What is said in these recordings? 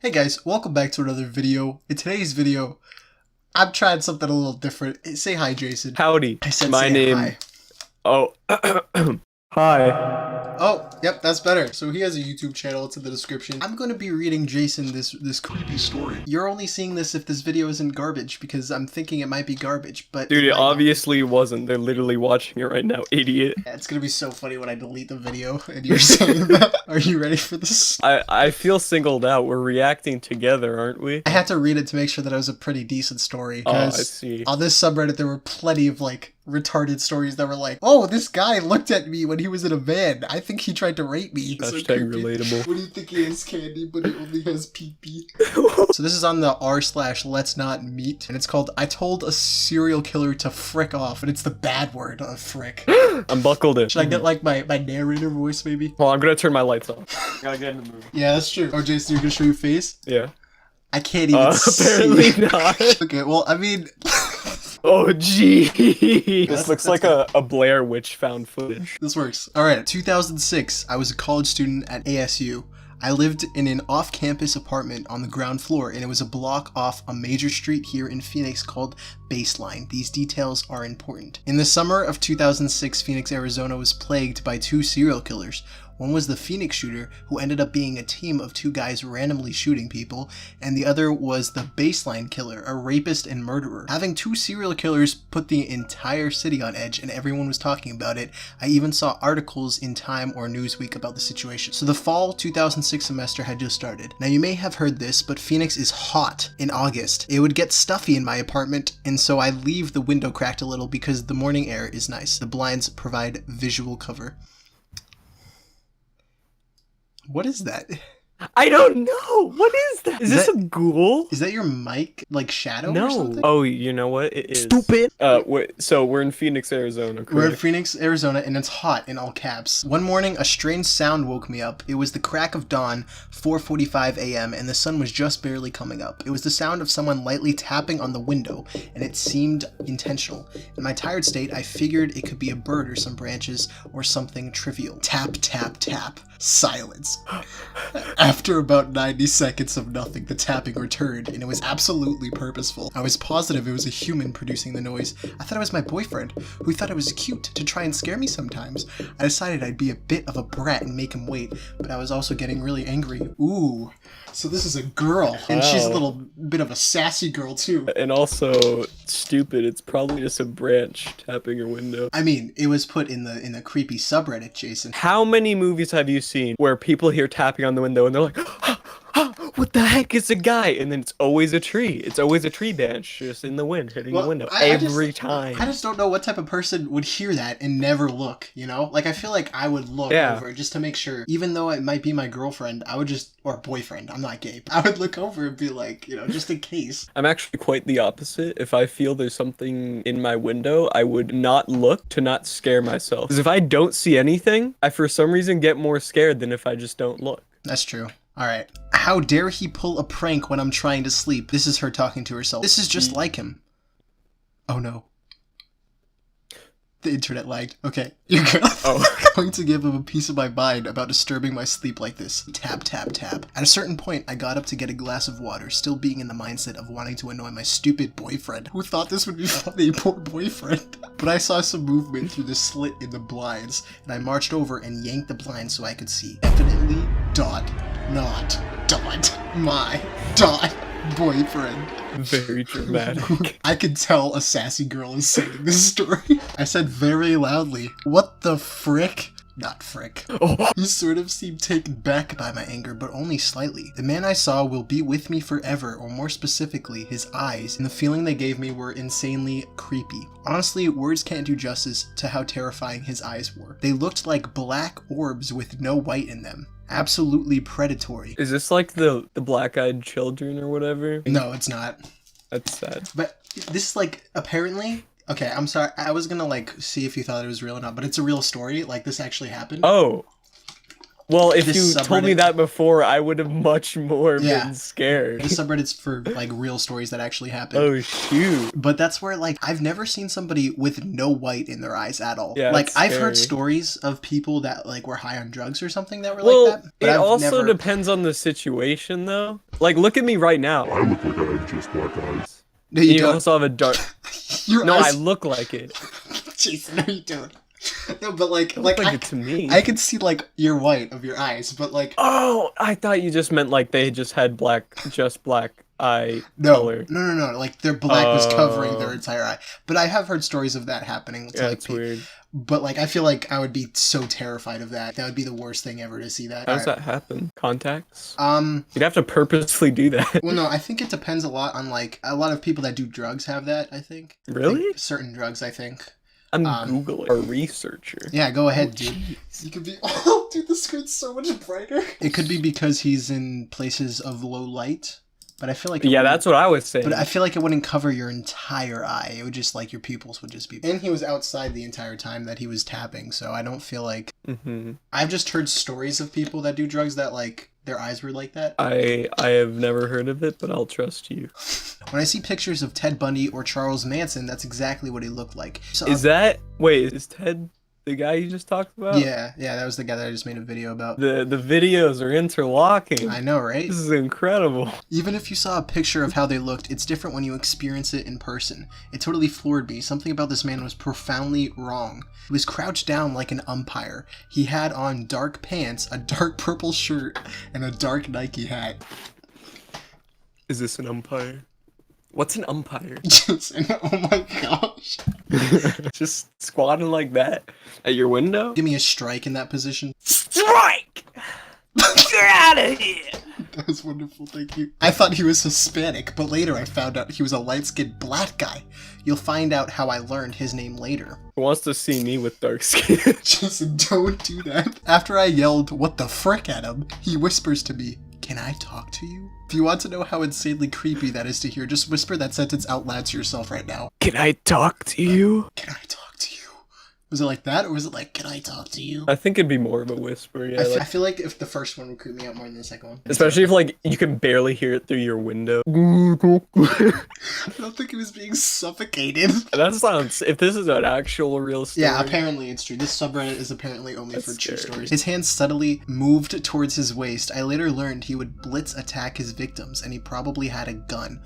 Hey guys, welcome back to another video. In today's video, I'm trying something a little different. Say hi, Jason. Howdy. I said My say name. hi. Oh. Hi. Oh, yep, that's better. So he has a YouTube channel, it's in the description. I'm going to be reading Jason this creepy story. You're only seeing this if this video isn't garbage, because I'm thinking it might be garbage, but Dude, it might not. obviously wasn't. They're literally watching it right now, idiot. Yeah, it's gonna be so funny when I delete the video and you're saying that. Are you ready for this? I feel singled out. We're reacting together, aren't we? I had to read it to make sure that it was a pretty decent story. Oh, I Because see. on this subreddit, there were plenty of like retarded stories that were like, "Oh, this guy looked at me when he was in a van. I think he tried to rape me." Hashtag relatable. What do you think he has, Candy? But he only has pee-pee. So this is on the r/let's not meet, and it's called "I told a serial killer to frick off," and it's the bad word of frick. I'm buckled in. Should I get like my narrator voice, maybe? Well, I'm gonna turn my lights off. Gotta get in the movie. Yeah, that's true. Oh, Jason, you're gonna show your face? Yeah. I can't even see. Apparently not. Okay, well, I mean... Oh, gee. This looks like a Blair Witch found footage. This works. Alright, 2006, I was a college student at ASU. I lived in an off-campus apartment on the ground floor, and it was a block off a major street here in Phoenix called Baseline. These details are important. In the summer of 2006, Phoenix, Arizona was plagued by two serial killers. One was the Phoenix shooter, who ended up being a team of two guys randomly shooting people, and the other was the Baseline killer, a rapist and murderer. Having two serial killers put the entire city on edge, and everyone was talking about it. I even saw articles in Time or Newsweek about the situation. So the fall 2006 semester had just started. Now you may have heard this, but Phoenix is hot in August. It would get stuffy in my apartment, and so I leave the window cracked a little because the morning air is nice. The blinds provide visual cover. What is that? I don't know. What is that? Is this a ghoul? Is that your mic, like, shadow No. or something? Oh, you know what? It is. Stupid! So we're in Phoenix, Arizona, correct? We're in Phoenix, Arizona, and it's hot in all caps. One morning, a strange sound woke me up. It was the crack of dawn, 4:45 a.m., and the sun was just barely coming up. It was the sound of someone lightly tapping on the window, and it seemed intentional. In my tired state, I figured it could be a bird or some branches or something trivial. Tap, tap, tap. Silence. After about 90 seconds of nothing, the tapping returned, and it was absolutely purposeful. I was positive it was a human producing the noise. I thought it was my boyfriend, who thought it was cute to try and scare me sometimes. I decided I'd be a bit of a brat and make him wait, but I was also getting really angry. Ooh, so this is a girl, and she's a little bit of a sassy girl too. And also stupid. It's probably just a branch tapping your window. I mean, it was put in the creepy subreddit, Jason. How many movies have you seen where people hear tapping on the window and they're like, what the heck is a guy? And then it's always a tree. It's always a tree branch just in the wind, hitting the window every time. I just don't know what type of person would hear that and never look, you know? Like, I feel like I would look over just to make sure, even though it might be my girlfriend, I would just, or boyfriend, I'm not gay, I would look over and be like, you know, just in case. I'm actually quite the opposite. If I feel there's something in my window, I would not look to not scare myself. Because if I don't see anything, I for some reason get more scared than if I just don't look. That's true. Alright. How dare he pull a prank when I'm trying to sleep? This is her talking to herself. This is just like him. Oh no. The internet lagged. Okay. You're going to give him a piece of my mind about disturbing my sleep like this. Tap, tap, tap. At a certain point, I got up to get a glass of water, still being in the mindset of wanting to annoy my stupid boyfriend, who thought this would be funny, poor boyfriend. But I saw some movement through the slit in the blinds, and I marched over and yanked the blind so I could see. Definitely not my boyfriend. Very dramatic. I can tell a sassy girl is saying this story. I said very loudly, "What the frick?" Not frick. Oh. He sort of seemed taken back by my anger, but only slightly. The man I saw will be with me forever, or more specifically, his eyes, and the feeling they gave me were insanely creepy. Honestly, words can't do justice to how terrifying his eyes were. They looked like black orbs with no white in them. Absolutely predatory. Is this like the black-eyed children or whatever? No, it's not. That's sad. But this is like, apparently... Okay, I'm sorry. I was gonna like see if you thought it was real or not, but it's a real story. Like, this actually happened. Oh. Well, if This you told me subreddit- that before, I would have much more Yeah. been scared. The subreddit's for like real stories that actually happened. Oh shoot. But that's where like I've never seen somebody with no white in their eyes at all. Yeah, like it's I've heard scary. stories of people that like were high on drugs or something that were Well, like that. But it I've also never... depends on the situation, though. Like, look at me right now. I look like I have just black eyes. No, you You don't. also have a dark. Your No, I eyes... look like it. Jason, no, you don't. No, but like I look like I, it to me. I can see like your white of your eyes, but like Oh, I thought you just meant like they just had just black eye no, color. no. Like their black was covering Oh. their entire eye. But I have heard stories of that happening. To, Yeah, like, it's weird. But like I feel like I would be so terrified of that. That would be the worst thing ever to see that. How does Alright. that happen? Contacts? Um. You'd have to purposely do that. Well, no, I think it depends a lot on like a lot of people that do drugs have that. I think. Really? Like, certain drugs, I think. I'm Um, Googling. A researcher. Yeah, go ahead, dude. Jeez. You could be. Oh, dude, the screen's so much brighter. It could be because he's in places of low light, but I feel like. Yeah, that's what I was saying. But I feel like it wouldn't cover your entire eye. It would just like your pupils would just be. And he was outside the entire time that he was tapping, so I don't feel like. Mm-hmm. I've just heard stories of people that do drugs that like their eyes were like that. I have never heard of it, but I'll trust you. When I see pictures of Ted Bundy or Charles Manson, that's exactly what he looked like. So, Is Ted the guy you just talked about? Yeah, that was the guy that I just made a video about. The videos are interlocking. I know, right? This is incredible. Even if you saw a picture of how they looked, it's different when you experience it in person. It totally floored me. Something about this man was profoundly wrong. He was crouched down like an umpire. He had on dark pants, a dark purple shirt, and a dark Nike hat. Is this an umpire? What's an umpire? Jason, oh my gosh. Just squatting like that at your window? Give me a strike in that position. Strike! Get out of here! That was wonderful, thank you. I thought he was Hispanic, but later I found out he was a light-skinned black guy. You'll find out how I learned his name later. Who wants to see me with dark skin? Jason, don't do that. After I yelled, "What the frick" at him, he whispers to me, "Can I talk to you?" If you want to know how insanely creepy that is to hear, just whisper that sentence out loud to yourself right now. Can I talk to you? Can I talk to you? Was it like that, or was it like, "Can I talk to you"? I think it'd be more of a whisper, yeah. I feel like if the first one would creep me out more than the second one. Especially if, like, you can barely hear it through your window. I don't think he was being suffocated. That sounds... If this is an actual real story... Yeah, apparently it's true. This subreddit is apparently only That's for true scary. stories. His hand subtly moved towards his waist. I later learned he would blitz attack his victims, and he probably had a gun.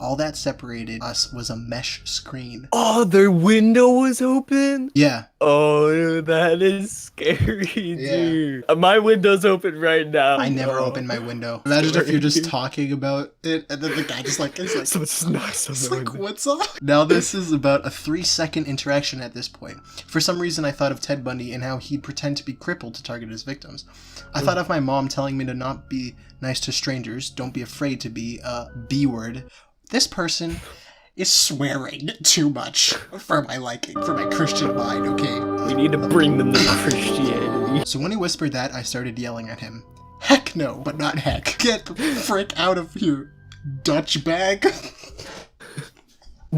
All that separated us was a mesh screen. Oh, their window was open? Yeah. Oh, that is scary, dude. My window's open right now. I never opened my window. Imagine if you're just talking about it, and then the guy just like is like, So it's knocks on it's the like, window. what's up? Now this is about a 3-second interaction at this point. For some reason I thought of Ted Bundy and how he'd pretend to be crippled to target his victims. I thought of my mom telling me to not be nice to strangers, don't be afraid to be a B-word. This person is swearing too much for my liking, for my Christian mind, okay? We need to bring them to Christianity. So when he whispered that, I started yelling at him. Heck no, but not heck. Get the frick out of here, Dutch bag.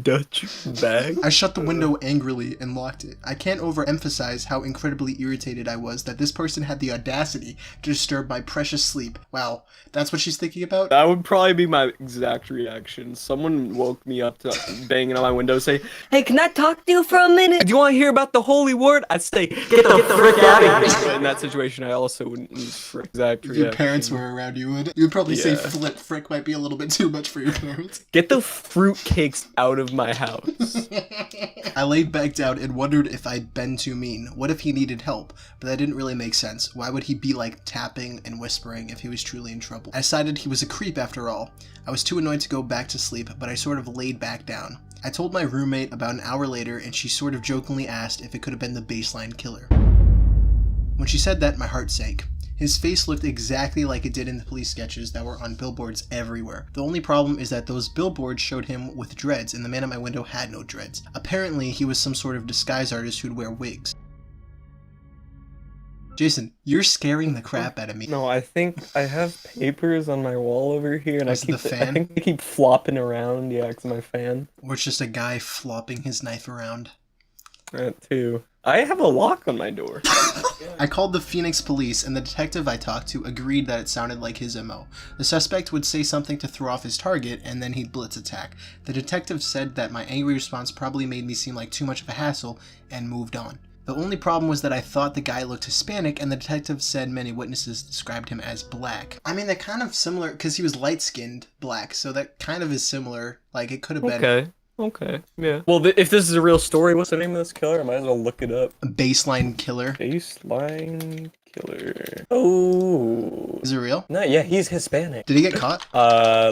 Dutch bag? I shut the window angrily and locked it. I can't overemphasize how incredibly irritated I was that this person had the audacity to disturb my precious sleep. Wow, that's what she's thinking about? That would probably be my exact reaction. Someone woke me up to banging on my window, say, "Hey, can I talk to you for a minute? Do you want to hear about the holy word?" I'd say, "Get the frick out of here." But in that situation, I also wouldn't use frick. Exact If reaction. your parents were around, you would probably say Yeah. flip frick might be a little bit too much for your parents. Get the fruitcakes out of my house. I laid back down and wondered if I'd been too mean. What if he needed help? But that didn't really make sense. Why would he be like tapping and whispering if he was truly in trouble? I decided he was a creep after all. I was too annoyed to go back to sleep, but I sort of laid back down. I told my roommate about an hour later, and she sort of jokingly asked if it could have been the baseline killer. When she said that, my heart sank. His face looked exactly like it did in the police sketches that were on billboards everywhere. The only problem is that those billboards showed him with dreads, and the man at my window had no dreads. Apparently, he was some sort of disguise artist who'd wear wigs. Jason, you're scaring the crap out of me. No, I think I have papers on my wall over here, and Was it the fan? I think they keep flopping around. Yeah, 'cause of my fan. Or it's just a guy flopping his knife around. That too. I have a lock on my door. I called the Phoenix police, and the detective I talked to agreed that it sounded like his MO. The suspect would say something to throw off his target, and then he'd blitz attack. The detective said that my angry response probably made me seem like too much of a hassle, and moved on. The only problem was that I thought the guy looked Hispanic, and the detective said many witnesses described him as black. I mean, they're kind of similar, because he was light-skinned black, so that kind of is similar. Like, it could have been... Okay, yeah. Well, if this is a real story, what's the name of this killer? I might as well look it up. A baseline killer. Baseline killer. Oh. Is it real? No, yeah, he's Hispanic. Did he get caught?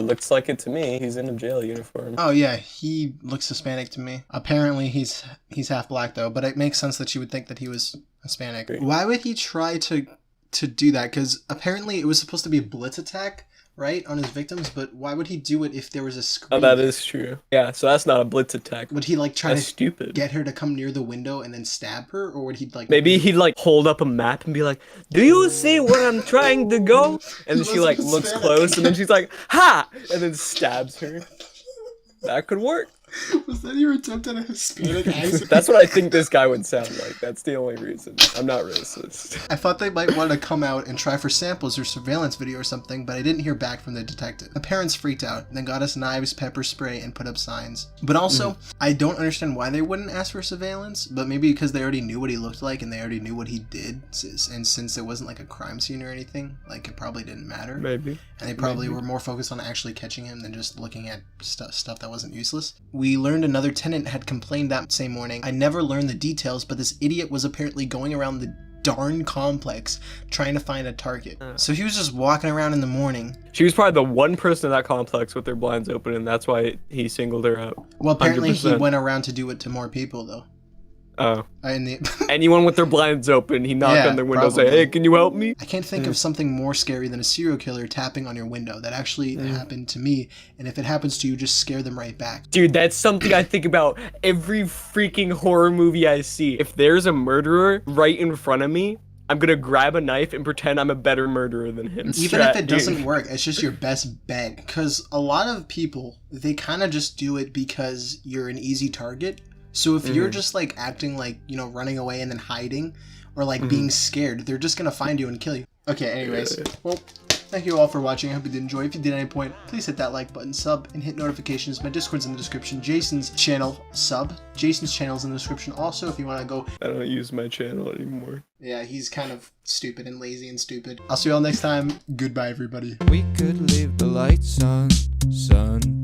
Looks like it to me. He's in a jail uniform. Oh yeah, he looks Hispanic to me. Apparently he's half black though, but it makes sense that you would think that he was Hispanic. Great. Why would he try to do that? Because apparently it was supposed to be a blitz attack, right, on his victims, but why would he do it if there was a screen? Oh, that is true. Yeah, so that's not a blitz attack. Would he like try That's to stupid. get her to come near the window and then stab her, or would he like... Maybe he'd like hold up a map and be like, "Do you see where I'm trying to go?" And then she like looks close and then she's like, "Ha!" and then stabs her. That could work. Was that your attempt at a Hispanic accent? That's what I think this guy would sound like. That's the only reason. I'm not racist. I thought they might want to come out and try for samples or surveillance video or something, but I didn't hear back from the detective. The parents freaked out, and then got us knives, pepper spray, and put up signs. But also, I don't understand why they wouldn't ask for surveillance, but maybe because they already knew what he looked like and they already knew what he did, and since it wasn't like a crime scene or anything, like it probably didn't matter. Maybe. And they probably were more focused on actually catching him than just looking at stuff that wasn't useless. We learned another tenant had complained that same morning. I never learned the details, but this idiot was apparently going around the darn complex trying to find a target. So he was just walking around in the morning. She was probably the one person in that complex with their blinds open, and that's why he singled her out. Well, apparently 100%. he went around to do it to more people, though. Oh. Anyone with their blinds open, he knocked Yeah, on their window, probably. say, "Hey, can you help me?" I can't think of something more scary than a serial killer tapping on your window. That actually happened to me, and if it happens to you, just scare them right back. Dude, that's something I think about every freaking horror movie I see. If there's a murderer right in front of me, I'm gonna grab a knife and pretend I'm a better murderer than him. Even if it doesn't work, it's just your best bet. Because a lot of people, they kind of just do it because you're an easy target. So if you're just like acting like, you know, running away and then hiding, or like being scared, they're just gonna find you and kill you. Okay, anyways, well, thank you all for watching. I hope you did enjoy. If you did at any point, please hit that like button, sub, and hit notifications. My Discord's in the description. Jason's channel, Jason's channel's in the description. Also, if you want to go... I don't use my channel anymore. Yeah, he's kind of stupid and lazy and stupid. I'll see you all next time. Goodbye, everybody. We could leave the lights on, son.